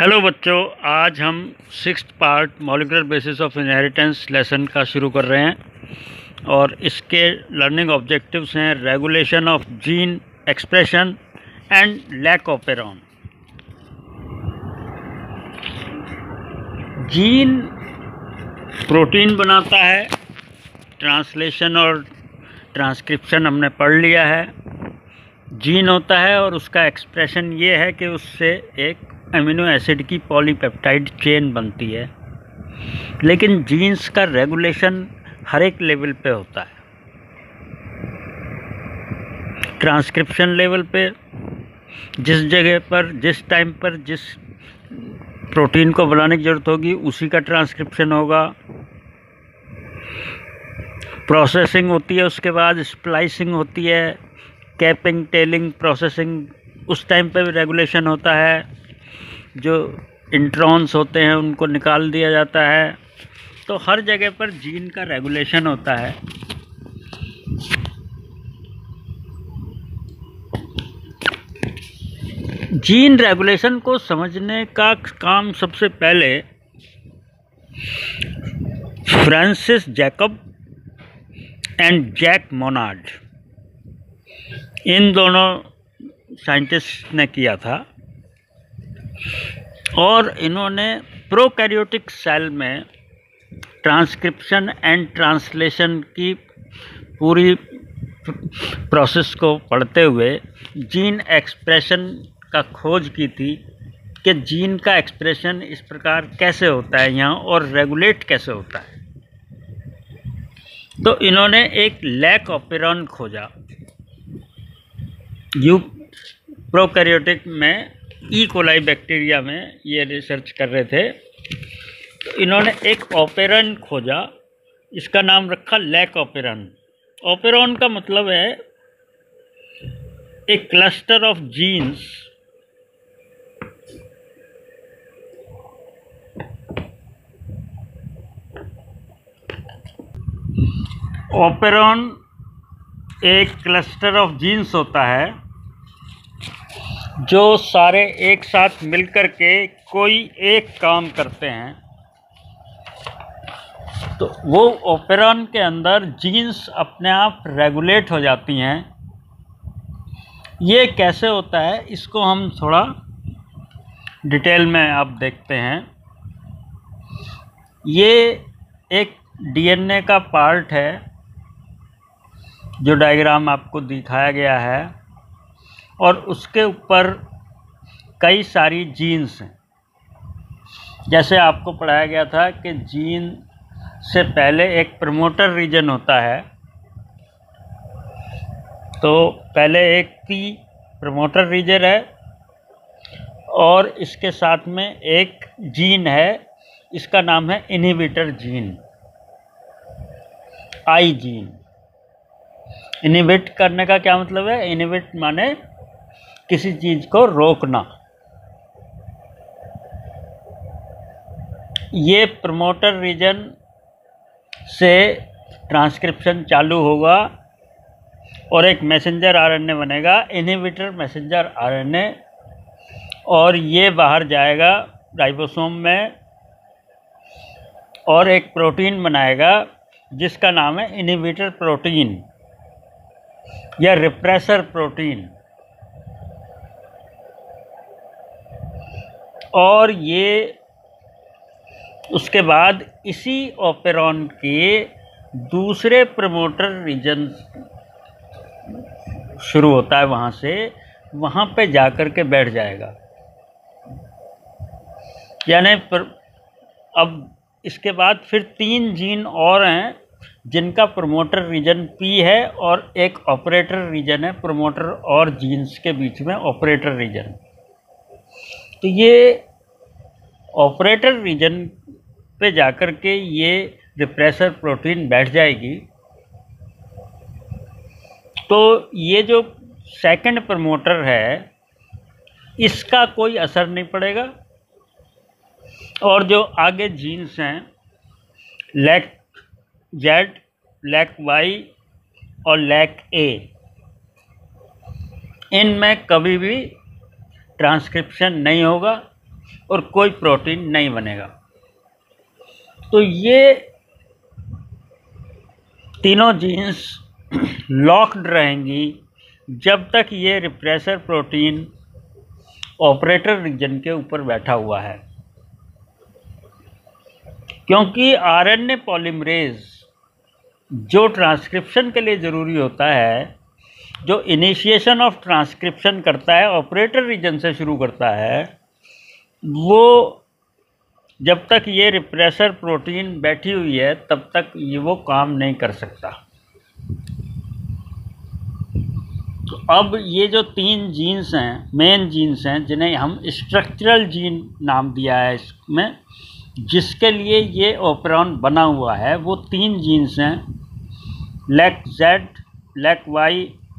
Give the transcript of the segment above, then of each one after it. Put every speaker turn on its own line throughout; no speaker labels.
Hello बच्चों, आज हम 6th part molecular basis of inheritance lesson का शुरू कर रहे हैं और इसके लर्निंग ऑब्जेक्टिव्स हैं regulation of gene expression and lac of operon. Gene protein बनाता है, ट्रांसलेशन और ट्रांसक्रिप्शन हमने पढ़ लिया है। जीन होता है और उसका एक्सप्रेशन ये है कि उससे एक अमीनो एसिड की पॉलीपेप्टाइड चेन बनती है, लेकिन जीन्स का रेगुलेशन हर एक लेवल पे होता है। ट्रांसक्रिप्शन लेवल पे जिस जगह पर जिस टाइम पर जिस प्रोटीन को बनाने की ज़रूरत होगी उसी का ट्रांसक्रिप्शन होगा। प्रोसेसिंग होती है, उसके बाद स्प्लाइसिंग होती है, कैपिंग, टेलिंग, प्रोसेसिंग, उस टाइम पे भी रेगुलेशन होता है। जो इंट्रॉन्स होते हैं उनको निकाल दिया जाता है। तो हर जगह पर जीन का रेगुलेशन होता है। जीन रेगुलेशन को समझने का काम सबसे पहले Francis Jacob and Jacques Monod, इन दोनों साइंटिस्ट ने किया था और इन्होंने प्रोकैरियोटिक सेल में ट्रांसक्रिप्शन एंड ट्रांसलेशन की पूरी प्रोसेस को पढ़ते हुए जीन एक्सप्रेशन का खोज की थी कि जीन का एक्सप्रेशन इस प्रकार कैसे होता है यहाँ और रेगुलेट कैसे होता है। तो इन्होंने एक लैक ऑफ पेरॉन खोजा। प्रोकैरियोटिक में ई कोलाई बैक्टीरिया में ये रिसर्च कर रहे थे, तो इन्होंने एक ऑपेरन खोजा, इसका नाम रखा लैक ऑपेरन। ऑपेरॉन का मतलब है एक क्लस्टर ऑफ जीन्स ऑपेरॉन एक क्लस्टर ऑफ जीन्स होता है जो सारे एक साथ मिलकर के कोई एक काम करते हैं। तो वो ऑपेरॉन के अंदर जीन्स अपने आप रेगुलेट हो जाती हैं। ये कैसे होता है इसको हम थोड़ा डिटेल में अब देखते हैं। ये एक डीएनए का पार्ट है जो डायग्राम आपको दिखाया गया है और उसके ऊपर कई सारी जीन्स हैं। जैसे आपको पढ़ाया गया था कि जीन से पहले एक प्रमोटर रीजन होता है, तो पहले एक पी प्रमोटर रीजन है और इसके साथ में एक जीन है, इसका नाम है इनहिबिटर जीन, आई जीन। इनहिबिट करने का क्या मतलब है? इनहिबिट माने किसी चीज़ को रोकना। ये प्रमोटर रीजन से ट्रांसक्रिप्शन चालू होगा और एक मैसेंजर आरएनए बनेगा, इनहिबिटर मैसेंजर आरएनए, और ये बाहर जाएगा राइबोसोम में और एक प्रोटीन बनाएगा जिसका नाम है इनहिबिटर प्रोटीन या रिप्रेसर प्रोटीन। और ये उसके बाद इसी ऑपेरॉन के दूसरे प्रमोटर रीजन शुरू होता है, वहाँ पे जाकर के बैठ जाएगा। यानी अब इसके बाद फिर 3 जीन और हैं जिनका प्रमोटर रीजन पी है और एक ऑपरेटर रीजन है, प्रमोटर और जीन्स के बीच में ऑपरेटर रीजन। तो ये ऑपरेटर रीजन पे जाकर के ये रिप्रेसर प्रोटीन बैठ जाएगी। तो ये जो सेकंड प्रमोटर है इसका कोई असर नहीं पड़ेगा और जो आगे जीन्स हैं लैक जेड, लैक वाई और लैक ए, इनमें कभी भी ट्रांसक्रिप्शन नहीं होगा और कोई प्रोटीन नहीं बनेगा। तो ये तीनों जीन्स लॉक्ड रहेंगी जब तक ये रिप्रेसर प्रोटीन ऑपरेटर रीजन के ऊपर बैठा हुआ है, क्योंकि आरएनए पॉलीमरेज जो ट्रांसक्रिप्शन के लिए ज़रूरी होता है, जो इनिशिएशन ऑफ ट्रांसक्रिप्शन करता है, ऑपरेटर रीजन से शुरू करता है, वो जब तक ये रिप्रेसर प्रोटीन बैठी हुई है तब तक ये वो काम नहीं कर सकता। तो अब ये जो 3 जीन्स हैं, मेन जीन्स हैं, जिन्हें हम स्ट्रक्चरल जीन नाम दिया है इसमें, जिसके लिए ये ऑपरॉन बना हुआ है, वो 3 जीन्स हैं, LAC-Z, LAC-Y,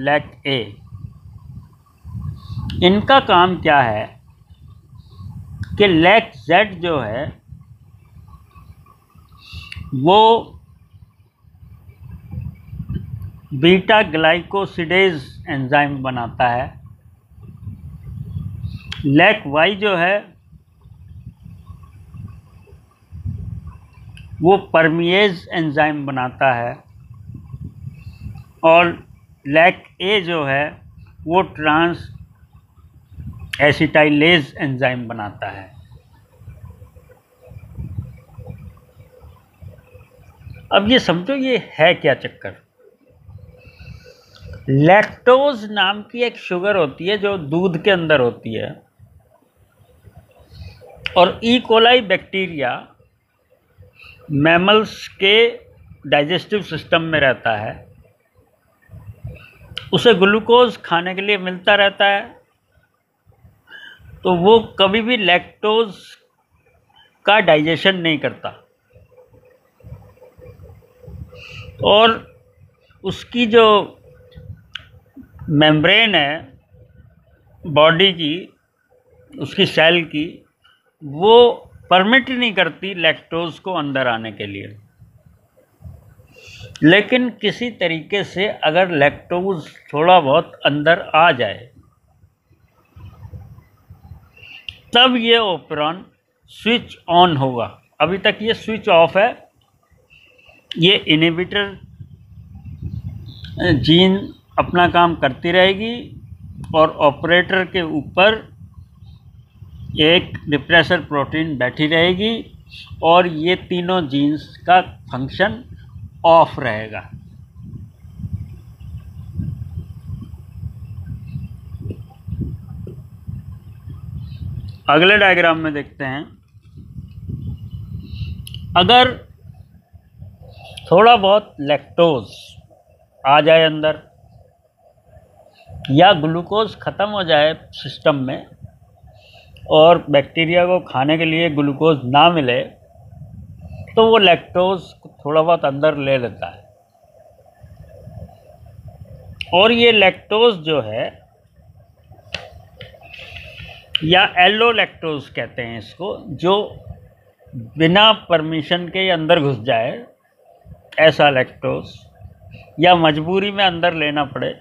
LAC-A। इनका काम क्या है कि LAC-Z जो है वो बीटा ग्लाइकोसिडेज एंजाइम बनाता है। LAC-Y जो है वो परमिएज एंजाइम बनाता है, और LAC-A जो है वो ट्रांस एसिटाइलेज एंजाइम बनाता है। अब ये समझो ये है क्या चक्कर। लैक्टोज नाम की एक शुगर होती है जो दूध के अंदर होती है, और ई कोलाई बैक्टीरिया मैमल्स के डाइजेस्टिव सिस्टम में रहता है, उसे ग्लूकोज खाने के लिए मिलता रहता है, तो वो कभी भी लैक्टोज का डाइजेशन नहीं करता, और उसकी जो मेम्ब्रेन है बॉडी की, उसकी सेल की, वो परमिट नहीं करती लैक्टोज को अंदर आने के लिए। लेकिन किसी तरीके से अगर लैक्टोज थोड़ा बहुत अंदर आ जाए तब ये ऑपरॉन स्विच ऑन होगा। अभी तक ये स्विच ऑफ है। ये इनहिबिटर जीन अपना काम करती रहेगी और ऑपरेटर के ऊपर एक रिप्रेसर प्रोटीन बैठी रहेगी, और ये तीनों जीन्स का फंक्शन ऑफ रहेगा। अगले डायग्राम में देखते हैं, अगर थोड़ा बहुत लैक्टोज आ जाए अंदर या ग्लूकोज ख़त्म हो जाए सिस्टम में और बैक्टीरिया को खाने के लिए ग्लूकोज ना मिले, तो वो लैक्टोज थोड़ा बहुत अंदर ले लेता है, और ये लैक्टोज जो है, या एलो लैक्टोज कहते हैं इसको, जो बिना परमिशन के अंदर घुस जाए, ऐसा लैक्टोज, या मजबूरी में अंदर लेना पड़े,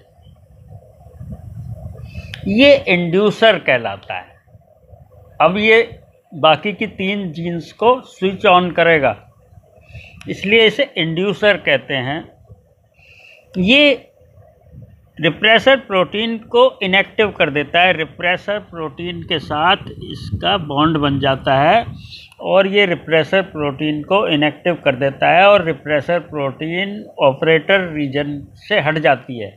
ये इंड्यूसर कहलाता है। अब ये बाकी की 3 जीन्स को स्विच ऑन करेगा, इसलिए इसे इंड्यूसर कहते हैं। ये रिप्रेसर प्रोटीन को इनएक्टिव कर देता है, रिप्रेसर प्रोटीन के साथ इसका बॉन्ड बन जाता है, और ये रिप्रेसर प्रोटीन को इनएक्टिव कर देता है, और रिप्रेसर प्रोटीन ऑपरेटर रीजन से हट जाती है,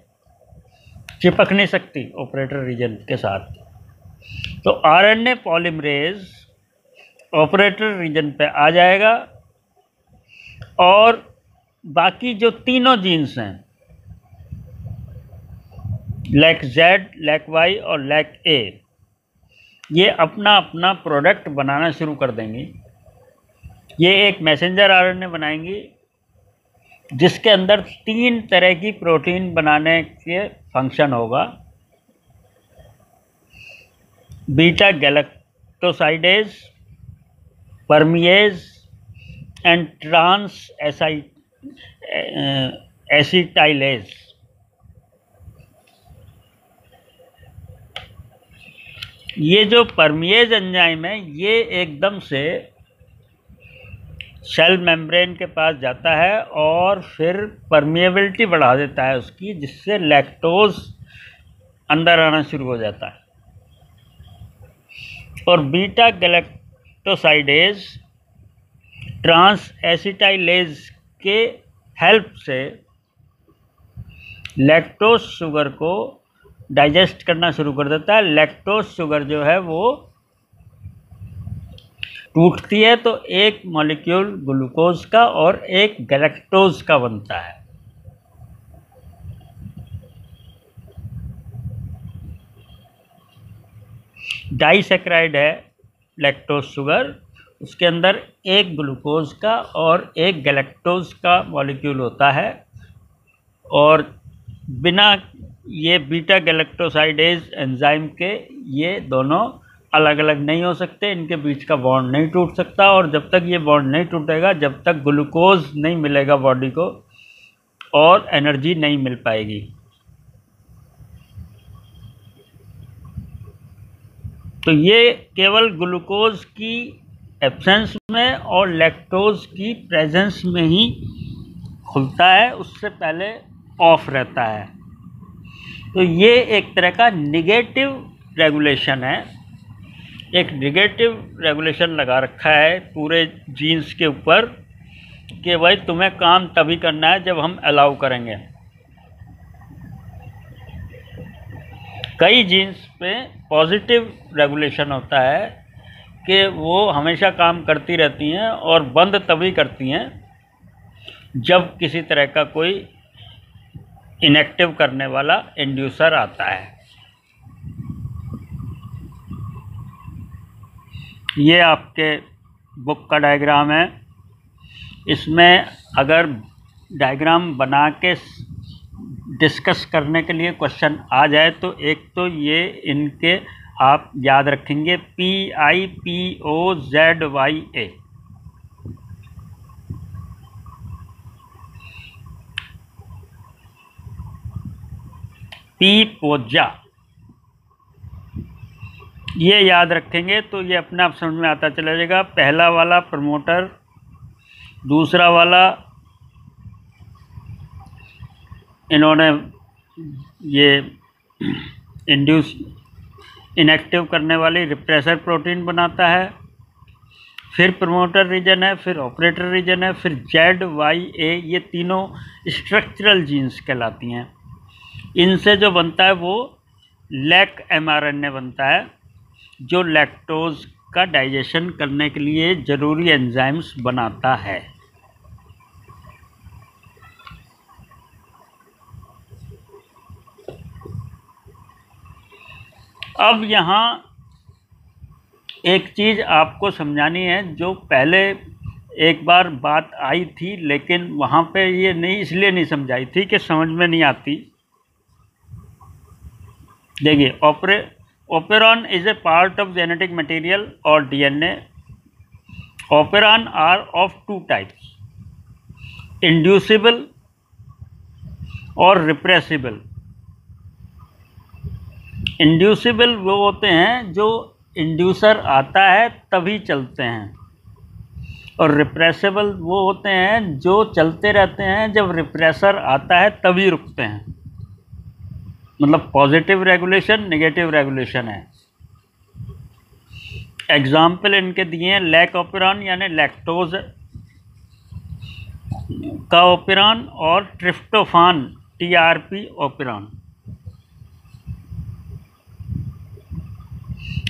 चिपक नहीं सकती ऑपरेटर रीजन के साथ। तो आरएनए पॉलीमरेज ऑपरेटर रीजन पे आ जाएगा, और बाकी जो तीनों जीन्स हैं, LAC-Z, LAC-Y और LAC-A, ये अपना अपना प्रोडक्ट बनाना शुरू कर देंगी। ये एक मैसेंजर आरएनए बनाएंगी जिसके अंदर 3 तरह की प्रोटीन बनाने के फंक्शन होगा, beta galactosidase, permease and transacetylase. ये जो परमिएज एंजाइम है ये एकदम से सेल मेम्ब्रेन के पास जाता है और फिर परमिएबिलिटी बढ़ा देता है उसकी, जिससे लैक्टोज अंदर आना शुरू हो जाता है। और बीटा गैलेक्टोसाइडेज ट्रांस एसिटाइलेज के हेल्प से लैक्टोज शुगर को डाइजेस्ट करना शुरू कर देता है। लैक्टोज शुगर जो है वो टूटती है तो एक मॉलिक्यूल ग्लूकोज का और एक गैलेक्टोज का बनता है। डाइसैकराइड है लैक्टोज शुगर, उसके अंदर एक ग्लूकोज का और एक गैलेक्टोज का मॉलिक्यूल होता है, और बिना ये बीटा गैलेक्टोसाइडेज एंजाइम के ये दोनों अलग अलग नहीं हो सकते, इनके बीच का बॉन्ड नहीं टूट सकता। और जब तक ये बॉन्ड नहीं टूटेगा, जब तक ग्लूकोज नहीं मिलेगा बॉडी को और एनर्जी नहीं मिल पाएगी। तो ये केवल ग्लूकोज की एब्सेंस में और लैक्टोज की प्रेजेंस में ही खुलता है, उससे पहले ऑफ रहता है। तो ये एक तरह का निगेटिव रेगुलेशन है, एक निगेटिव रेगुलेशन लगा रखा है पूरे जीन्स के ऊपर कि भाई तुम्हें काम तभी करना है जब हम अलाउ करेंगे। कई जीन्स पे पॉजिटिव रेगुलेशन होता है कि वो हमेशा काम करती रहती हैं और बंद तभी करती हैं जब किसी तरह का कोई इनएक्टिव करने वाला इंड्यूसर आता है। ये आपके बुक का डायग्राम है। इसमें अगर डायग्राम बना के डिस्कस करने के लिए क्वेश्चन आ जाए तो एक तो ये इनके आप याद रखेंगे PIPOZYA। पी पोजा, ये याद रखेंगे तो ये अपने आप समझ में आता चला जाएगा। पहला वाला प्रमोटर, दूसरा वाला इन्होंने ये इंड्यूस इनएक्टिव करने वाली रिप्रेसर प्रोटीन बनाता है, फिर प्रमोटर रीजन है, फिर ऑपरेटर रीजन है, फिर ZYA। ये तीनों स्ट्रक्चरल जीन्स कहलाती हैं। इनसे जो बनता है वो लैक mRNA बनता है, जो लैक्टोज का डाइजेशन करने के लिए ज़रूरी एंजाइम्स बनाता है। अब यहाँ एक चीज़ आपको समझानी है जो पहले एक बार बात आई थी, लेकिन वहाँ पे ये नहीं इसलिए नहीं समझाई थी कि समझ में नहीं आती। देखिए, operon is a part of genetic material or DNA. Operon are of two types, inducible और repressible। इंड्यूसिबल वो होते हैं जो इंड्यूसर आता है तभी चलते हैं, और रिप्रेसिबल वो होते हैं जो चलते रहते हैं, जब रिप्रेसर आता है तभी रुकते हैं। मतलब पॉजिटिव रेगुलेशन, नेगेटिव रेगुलेशन है। एग्जाम्पल इनके दिए हैं लैक ऑपेरॉन यानी लैक्टोज का ऑपेरॉन और ट्रिप्टोफान TRP ऑपेरॉन।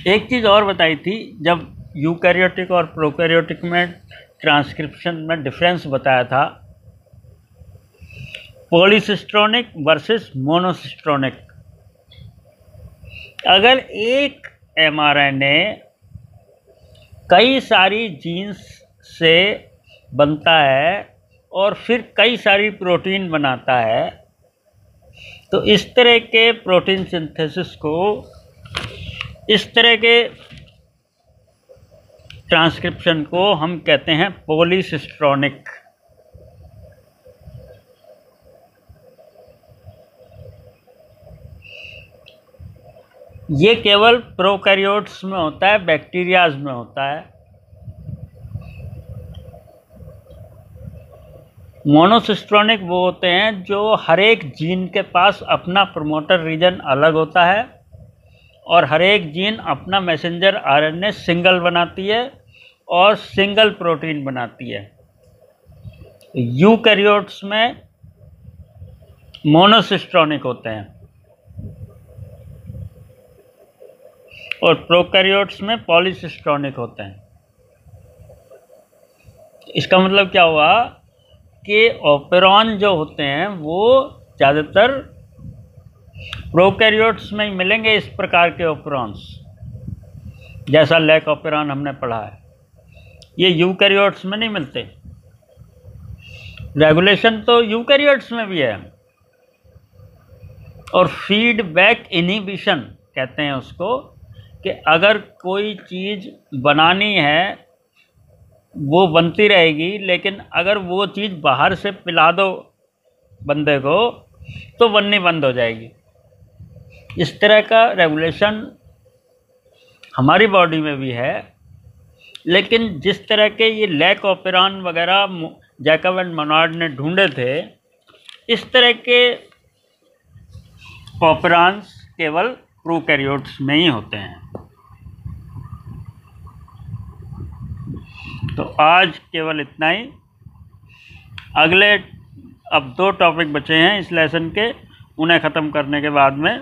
एक चीज़ और बताई थी, जब यूकैरियोटिक और प्रोकैरियोटिक में ट्रांसक्रिप्शन में डिफरेंस बताया था, पॉलीसिस्ट्रोनिक वर्सेस मोनोसिस्ट्रोनिक। अगर एक mRNA कई सारी जीन्स से बनता है और फिर कई सारी प्रोटीन बनाता है, तो इस तरह के प्रोटीन सिंथेसिस को, इस तरह के ट्रांसक्रिप्शन को हम कहते हैं पॉलीसिस्ट्रोनिक। ये केवल प्रोकैरियोट्स में होता है, बैक्टीरियाज में होता है। मोनोसिस्ट्रोनिक वो होते हैं जो हर एक जीन के पास अपना प्रमोटर रीजन अलग होता है और हर एक जीन अपना मैसेंजर आरएनए सिंगल बनाती है और सिंगल प्रोटीन बनाती है। यूकैरियोट्स में मोनोसिस्ट्रोनिक होते हैं और प्रोकैरियोट्स में पॉलीसिस्ट्रोनिक होते हैं। इसका मतलब क्या हुआ कि ऑपेरॉन जो होते हैं वो ज़्यादातर प्रोकैरियोट्स में ही मिलेंगे, इस प्रकार के ऑपेरॉन्स, जैसा लैक ऑपेरॉन हमने पढ़ा है। ये यूकैरियोट्स में नहीं मिलते। रेगुलेशन तो यूकैरियोट्स में भी है और फीडबैक इनहिबिशन कहते हैं उसको, कि अगर कोई चीज़ बनानी है वो बनती रहेगी, लेकिन अगर वो चीज़ बाहर से पिला दो बंदे को तो बननी बंद हो जाएगी। इस तरह का रेगुलेशन हमारी बॉडी में भी है, लेकिन जिस तरह के ये लैक ऑपेरॉन वगैरह जैकब एंड मोनार्ड ने ढूंढे थे, इस तरह के ऑपेरॉन्स केवल प्रोकैरियोट्स में ही होते हैं। तो आज केवल इतना ही। अगले अब 2 टॉपिक बचे हैं इस लेसन के, उन्हें ख़त्म करने के बाद में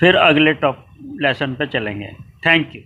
फिर अगले लेसन पे चलेंगे। Thank you.